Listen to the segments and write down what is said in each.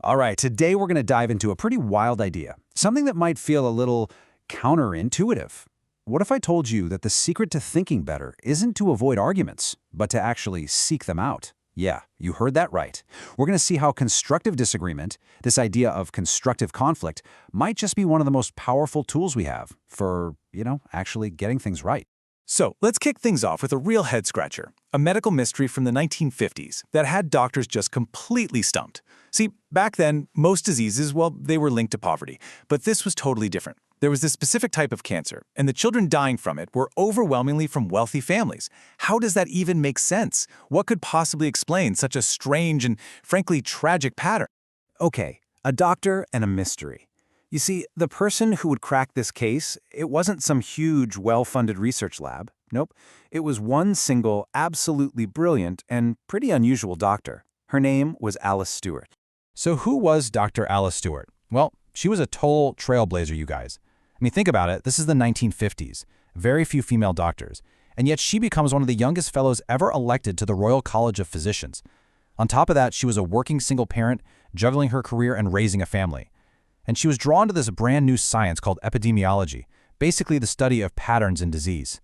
All right, today we're going to dive into a pretty wild idea, something that might feel a little counterintuitive. What if I told you that the secret to thinking better isn't to avoid arguments, but to actually seek them out? Yeah, you heard that right. We're going to see how constructive disagreement, this idea of constructive conflict, might just be one of the most powerful tools we have for, actually getting things right. So let's kick things off with a real head-scratcher, a medical mystery from the 1950s that had doctors just completely stumped. See, back then, most diseases, well, they were linked to poverty, but this was totally different. There was this specific type of cancer, and the children dying from it were overwhelmingly from wealthy families. How does that even make sense? What could possibly explain such a strange and, frankly, tragic pattern? Okay, a doctor and a mystery. You see, the person who would crack this case, it wasn't some huge, well-funded research lab. Nope. It was one single, absolutely brilliant and pretty unusual doctor. Her name was Alice Stewart. So who was Dr. Alice Stewart? Well, she was a total trailblazer, you guys. I mean, think about it. This is the 1950s. Very few female doctors. And yet she becomes one of the youngest fellows ever elected to the Royal College of Physicians. On top of that, she was a working single parent, juggling her career and raising a family. And she was drawn to this brand new science called epidemiology, basically the study of patterns in disease.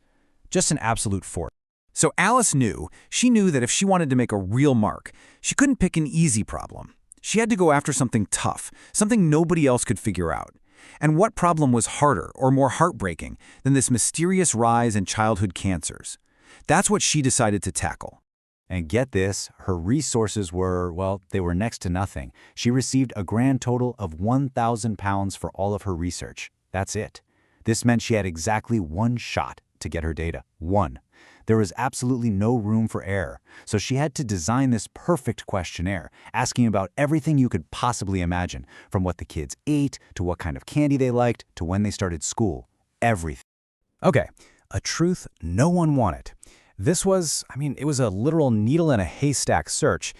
Just an absolute force. So Alice knew that if she wanted to make a real mark, she couldn't pick an easy problem. She had to go after something tough, something nobody else could figure out. And what problem was harder or more heartbreaking than this mysterious rise in childhood cancers? That's what she decided to tackle. And get this, her resources were, well, they were next to nothing. She received a grand total of £1,000 for all of her research. That's it. This meant she had exactly one shot to get her data. One. There was absolutely no room for error, so she had to design this perfect questionnaire, asking about everything you could possibly imagine, from what the kids ate, to what kind of candy they liked, to when they started school. Everything. Okay, a truth no one wanted. This was, it was a literal needle in a haystack search.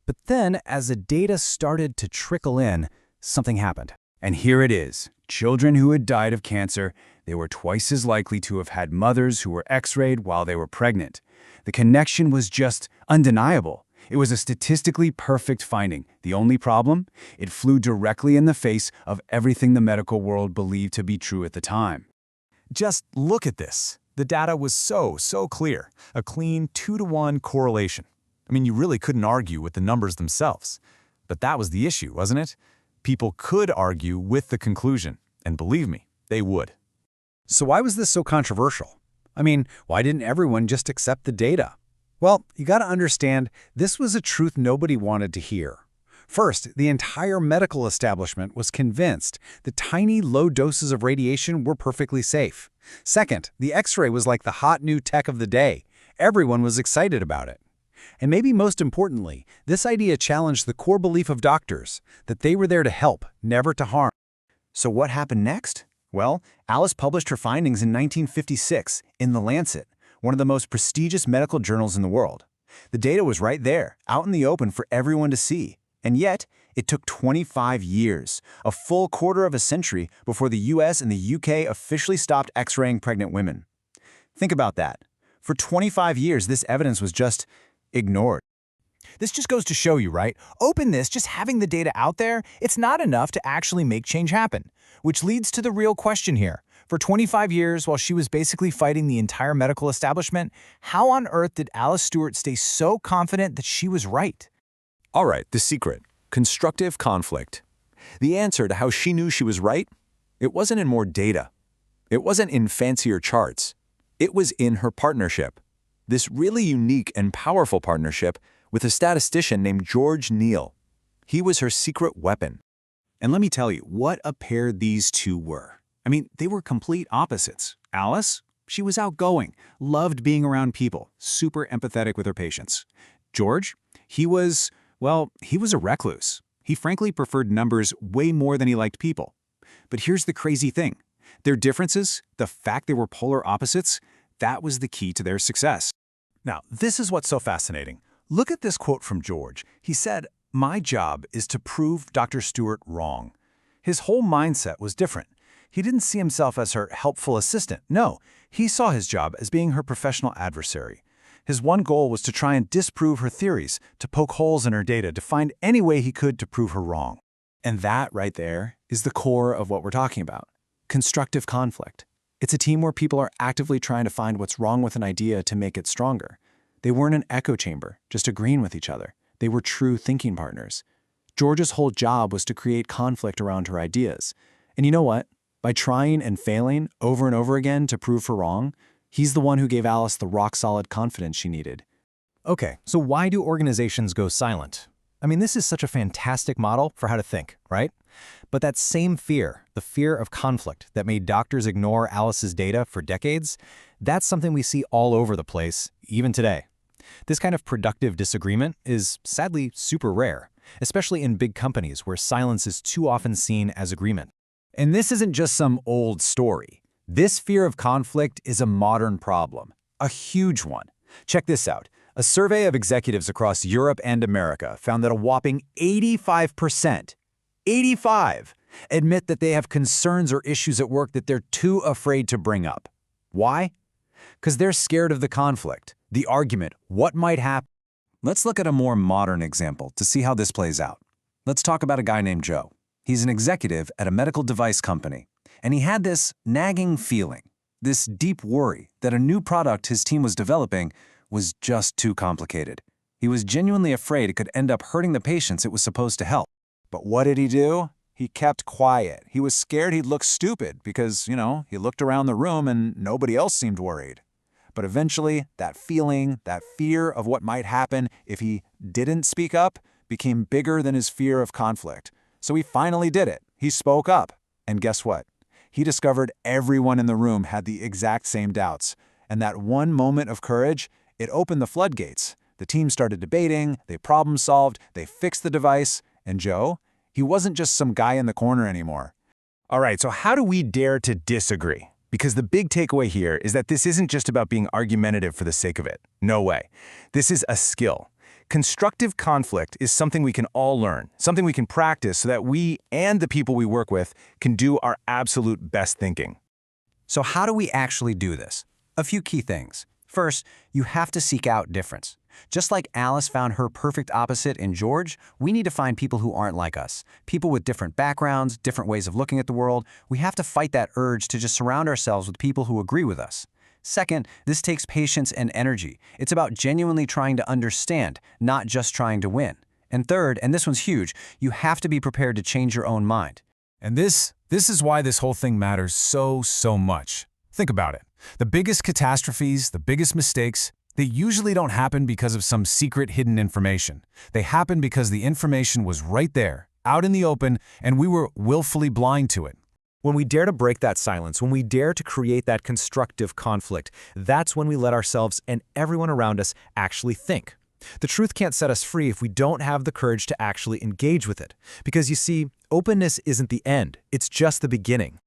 But then, as the data started to trickle in, something happened. And here it is. Children who had died of cancer, they were twice as likely to have had mothers who were x-rayed while they were pregnant. The connection was just undeniable. It was a statistically perfect finding. The only problem? It flew directly in the face of everything the medical world believed to be true at the time. Just look at this. The data was so clear. A clean 2-to-1 correlation. You really couldn't argue with the numbers themselves. But that was the issue, wasn't it? People could argue with the conclusion. And believe me, they would. So why was this so controversial? Why didn't everyone just accept the data? Well, you got to understand, this was a truth nobody wanted to hear. First, the entire medical establishment was convinced that tiny, low doses of radiation were perfectly safe. Second, the X-ray was like the hot new tech of the day. Everyone was excited about it. And maybe most importantly, this idea challenged the core belief of doctors, that they were there to help, never to harm. So what happened next? Well, Alice published her findings in 1956 in The Lancet, one of the most prestigious medical journals in the world. The data was right there, out in the open for everyone to see. And yet, it took 25 years, a full quarter of a century, before the US and the UK officially stopped X-raying pregnant women. Think about that. For 25 years, this evidence was just ignored. This just goes to show you, right? Openness, just having the data out there, it's not enough to actually make change happen. Which leads to the real question here. For 25 years, while she was basically fighting the entire medical establishment, how on earth did Alice Stewart stay so confident that she was right? All right, the secret. Constructive conflict. The answer to how she knew she was right? It wasn't in more data. It wasn't in fancier charts. It was in her partnership. This really unique and powerful partnership with a statistician named George Neal. He was her secret weapon. And let me tell you, what a pair these two were. They were complete opposites. Alice, she was outgoing, loved being around people, super empathetic with her patients. George, he was a recluse. He frankly preferred numbers way more than he liked people. But here's the crazy thing. Their differences, the fact they were polar opposites, that was the key to their success. Now, this is what's so fascinating. Look at this quote from George. He said, "My job is to prove Dr. Stewart wrong." His whole mindset was different. He didn't see himself as her helpful assistant. No, he saw his job as being her professional adversary. His one goal was to try and disprove her theories, to poke holes in her data, to find any way he could to prove her wrong. And that right there is the core of what we're talking about. Constructive conflict. It's a team where people are actively trying to find what's wrong with an idea to make it stronger. They weren't an echo chamber, just agreeing with each other. They were true thinking partners. Georgia's whole job was to create conflict around her ideas. And you know what? By trying and failing over and over again to prove her wrong, he's the one who gave Alice the rock-solid confidence she needed. Okay, so why do organizations go silent? I mean, this is such a fantastic model for how to think, right? But that same fear, the fear of conflict that made doctors ignore Alice's data for decades, that's something we see all over the place, even today. This kind of productive disagreement is sadly super rare, especially in big companies where silence is too often seen as agreement. And this isn't just some old story. This fear of conflict is a modern problem, a huge one. Check this out. A survey of executives across Europe and America found that a whopping 85%, 85, admit that they have concerns or issues at work that they're too afraid to bring up. Why? Because they're scared of the conflict, the argument, what might happen. Let's look at a more modern example to see how this plays out. Let's talk about a guy named Joe. He's an executive at a medical device company, and he had this nagging feeling, this deep worry that a new product his team was developing was just too complicated. He was genuinely afraid it could end up hurting the patients it was supposed to help. But what did he do? He kept quiet. He was scared he'd look stupid because, he looked around the room and nobody else seemed worried. But eventually, that feeling, that fear of what might happen if he didn't speak up became bigger than his fear of conflict. So he finally did it. He spoke up. And guess what? He discovered everyone in the room had the exact same doubts. And that one moment of courage, it opened the floodgates. The team started debating, they problem-solved, they fixed the device, and Joe, he wasn't just some guy in the corner anymore. All right, so how do we dare to disagree? Because the big takeaway here is that this isn't just about being argumentative for the sake of it. No way. This is a skill. Constructive conflict is something we can all learn, something we can practice so that we and the people we work with can do our absolute best thinking. So how do we actually do this? A few key things. First, you have to seek out difference. Just like Alice found her perfect opposite in George, we need to find people who aren't like us. People with different backgrounds, different ways of looking at the world. We have to fight that urge to just surround ourselves with people who agree with us. Second, this takes patience and energy. It's about genuinely trying to understand, not just trying to win. And third, and this one's huge, you have to be prepared to change your own mind. And this is why this whole thing matters so much. Think about it. The biggest catastrophes, the biggest mistakes, they usually don't happen because of some secret hidden information. They happen because the information was right there, out in the open, and we were willfully blind to it. When we dare to break that silence, when we dare to create that constructive conflict, that's when we let ourselves and everyone around us actually think. The truth can't set us free if we don't have the courage to actually engage with it. Because you see, openness isn't the end, it's just the beginning.